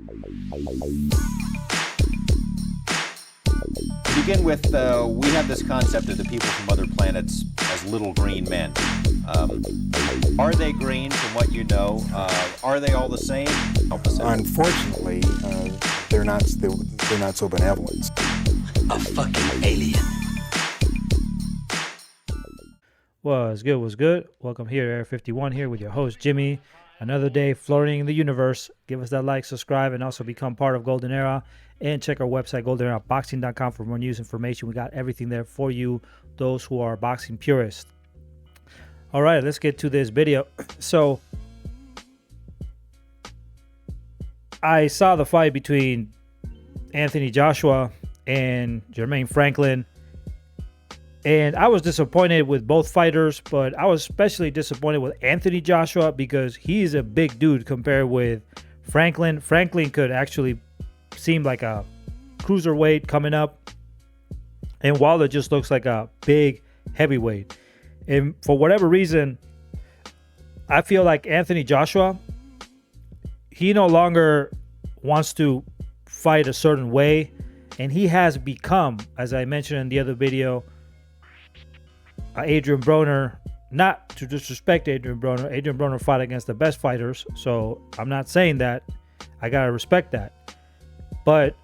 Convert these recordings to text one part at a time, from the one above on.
To begin with, we have this concept of the people from other planets as little green men. Are they green from what you know? Are they all the same? Unfortunately, they're not so benevolent. A fucking alien. What's good? Welcome here to Area 51 here with your host, Jimmy. Another day floating the universe. Give us that like, subscribe, and also become part of Golden Era. And check our website, goldeneraboxing.com, for more news information. We got everything there for you, those who are boxing purists. All right, let's get to this video. So, I saw the fight between Anthony Joshua and Jermaine Franklin. And I was disappointed with both fighters, but I was especially disappointed with Anthony Joshua because he's a big dude compared with Franklin. Franklin could actually seem like a cruiserweight coming up, and Wilder just looks like a big heavyweight. And for whatever reason, I feel like Anthony Joshua, he no longer wants to fight a certain way, and he has become, as I mentioned in the other video, Adrian Broner. Not to disrespect Adrian Broner fought against the best fighters, so I'm not saying that. I gotta respect that. But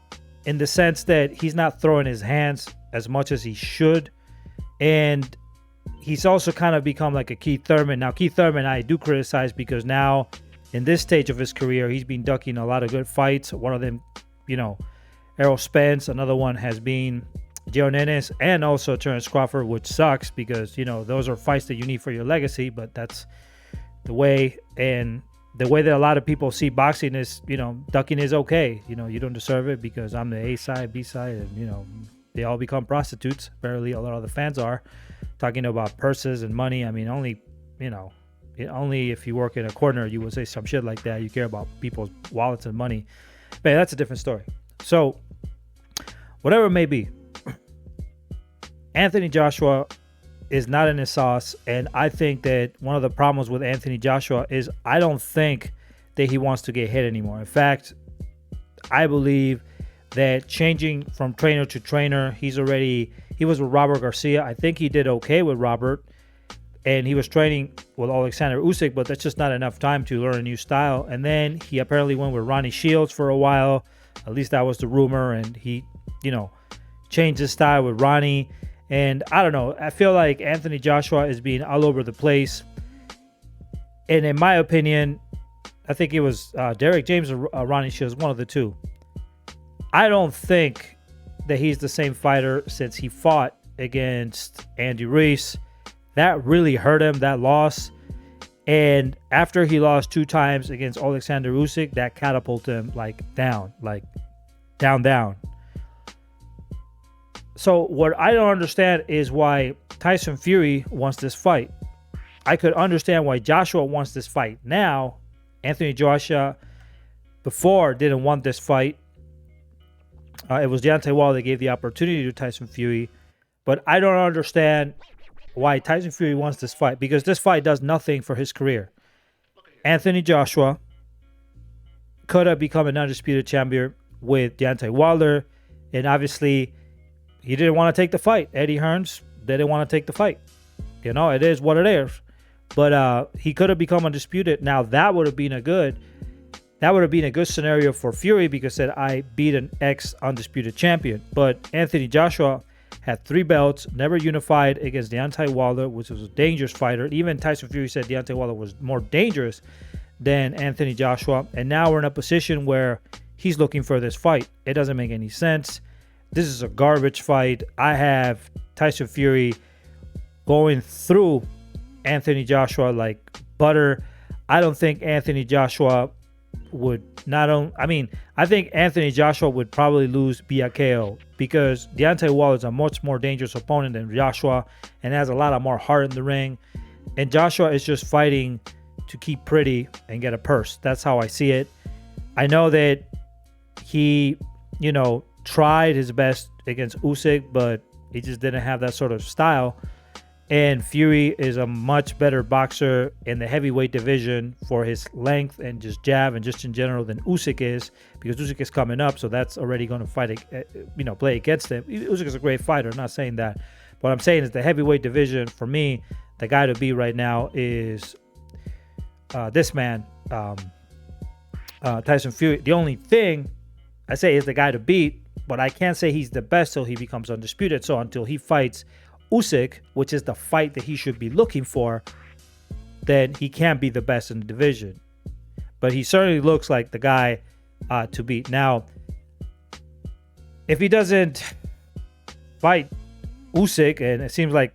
in the sense that he's not throwing his hands as much as he should. And he's also kind of become like a Keith Thurman. Now, Keith Thurman, I do criticize because now in this stage of his career, he's been ducking a lot of good fights. One of them, Errol Spence. Another one has been Joe Nennes and also Terence Crawford, which sucks because, those are fights that you need for your legacy. But that's the way. And the way that a lot of people see boxing is, ducking is okay. You don't deserve it because I'm the A side, B side, and, they all become prostitutes. Apparently, a lot of the fans are talking about purses and money. I mean, only if you work in a corner, you would say some shit like that. You care about people's wallets and money. But that's a different story. So, whatever it may be, Anthony Joshua is not in his sauce, and I think that one of the problems with Anthony Joshua is I don't think that he wants to get hit anymore. In fact, I believe that changing from trainer to trainer, he was with Robert Garcia. I think he did okay with Robert, and he was training with Alexander Usyk, but that's just not enough time to learn a new style. And then he apparently went with Ronnie Shields for a while. At least that was the rumor, and he, changed his style with Ronnie. And I don't know. I feel like Anthony Joshua is being all over the place. And in my opinion, I think it was Derek James or Ronnie Shields, one of the two. I don't think that he's the same fighter since he fought against Andy Ruiz. That really hurt him, that loss. And after he lost 2 times against Alexander Usyk, that catapulted him down. So what I don't understand is why Tyson Fury wants this fight. I could understand why Joshua wants this fight now. Anthony Joshua before didn't want this fight. It was Deontay Wilder that gave the opportunity to Tyson Fury. But I don't understand why Tyson Fury wants this fight, because this fight does nothing for his career. Anthony Joshua could have become an undisputed champion with Deontay Wilder, and obviously he didn't want to take the fight. Eddie Hearns didn't want to take the fight. It is what it is. But he could have become undisputed. Now that would have been a good scenario for Fury because I beat an ex-undisputed champion. But Anthony Joshua had 3 belts, never unified against Deontay Wilder, which was a dangerous fighter. Even Tyson Fury said Deontay Wilder was more dangerous than Anthony Joshua. And now we're in a position where he's looking for this fight. It doesn't make any sense. This is a garbage fight. I have Tyson Fury going through Anthony Joshua like butter. I don't think Anthony Joshua would I think Anthony Joshua would probably lose via KO because Deontay Wilder is a much more dangerous opponent than Joshua and has a lot of more heart in the ring. And Joshua is just fighting to keep pretty and get a purse. That's how I see it. I know that he, tried his best against Usyk, but he just didn't have that sort of style. And Fury is a much better boxer in the heavyweight division for his length and just jab and just in general than Usyk is, because Usyk is coming up, so that's already going to play against him. Usyk is a great fighter, I'm not saying that. What I'm saying is the heavyweight division, for me, the guy to beat right now is this man, Tyson Fury. The only thing I say is the guy to beat, but I can't say he's the best till he becomes undisputed. So until he fights Usyk, which is the fight that he should be looking for, then he can't be the best in the division. But he certainly looks like the guy to beat. Now, if he doesn't fight Usyk, and it seems like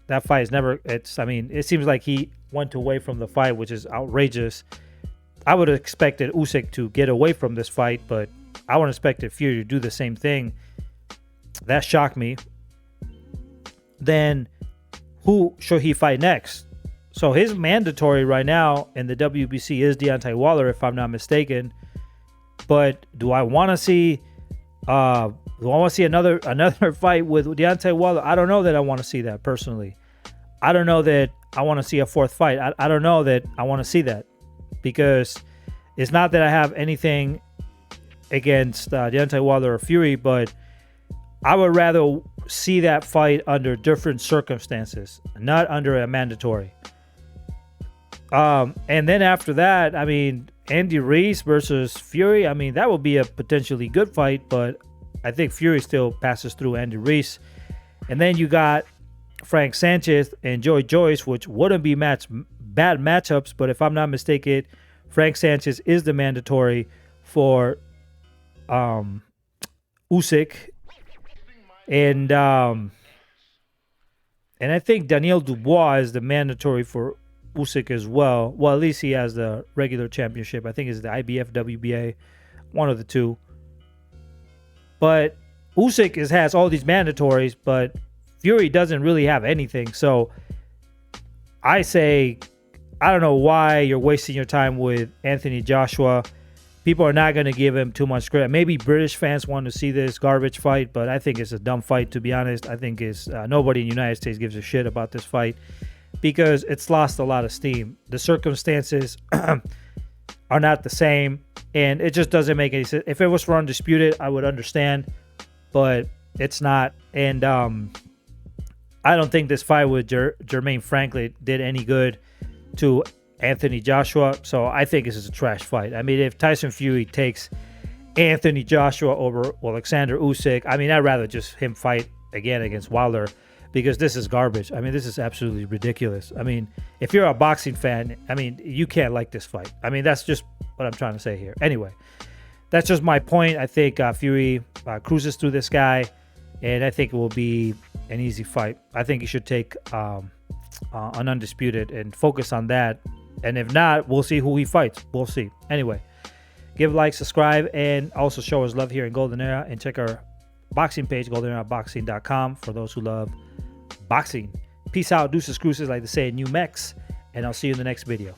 that fight is never, it seems like he went away from the fight, which is outrageous. I would have expected Usyk to get away from this fight, but I would have expected Fury to do the same thing. That shocked me. Then who should he fight next? So his mandatory right now in the WBC is Deontay Wilder, if I'm not mistaken. But do I want to see another fight with Deontay Wilder? I don't know that I want to see that personally. I don't know that I want to see a fourth fight. I don't know that I want to see that, because it's not that I have anything against Deontay Wilder or Fury, but I would rather see that fight under different circumstances, not under a mandatory. And then after that, Andy Ruiz versus Fury, that would be a potentially good fight, but I think Fury still passes through Andy Ruiz. And then you got Frank Sanchez and Joey Joyce, which wouldn't be bad matchups, but if I'm not mistaken, Frank Sanchez is the mandatory for Usyk. And I think Daniel Dubois is the mandatory for Usyk as well. Well, at least he has the regular championship. I think it's the IBF, WBA, one of the two. But Usyk has all these mandatories, but Fury doesn't really have anything. So I say, I don't know why you're wasting your time with Anthony Joshua. People are not going to give him too much credit. Maybe British fans want to see this garbage fight, but I think it's a dumb fight, to be honest. I think it's nobody in the United States gives a shit about this fight because it's lost a lot of steam. The circumstances are not the same, and it just doesn't make any sense. If it was for Undisputed, I would understand, but it's not. And I don't think this fight with Jermaine Franklin did any good to Anthony Joshua, so I think this is a trash fight. If Tyson Fury takes Anthony Joshua over Alexander Usyk, I'd rather just him fight again against Wilder, because this is garbage. This is absolutely ridiculous. If you're a boxing fan, you can't like this fight. That's just what I'm trying to say here. Anyway, that's just my point. I think Fury cruises through this guy, and I think it will be an easy fight. I think he should take an Undisputed and focus on that. And if not, we'll see who he fights. We'll see. Anyway, give a like, subscribe, and also show us love here in Golden Era. And check our boxing page, goldeneraboxing.com, for those who love boxing. Peace out, deuces, cruises, like they say in New Mex. And I'll see you in the next video.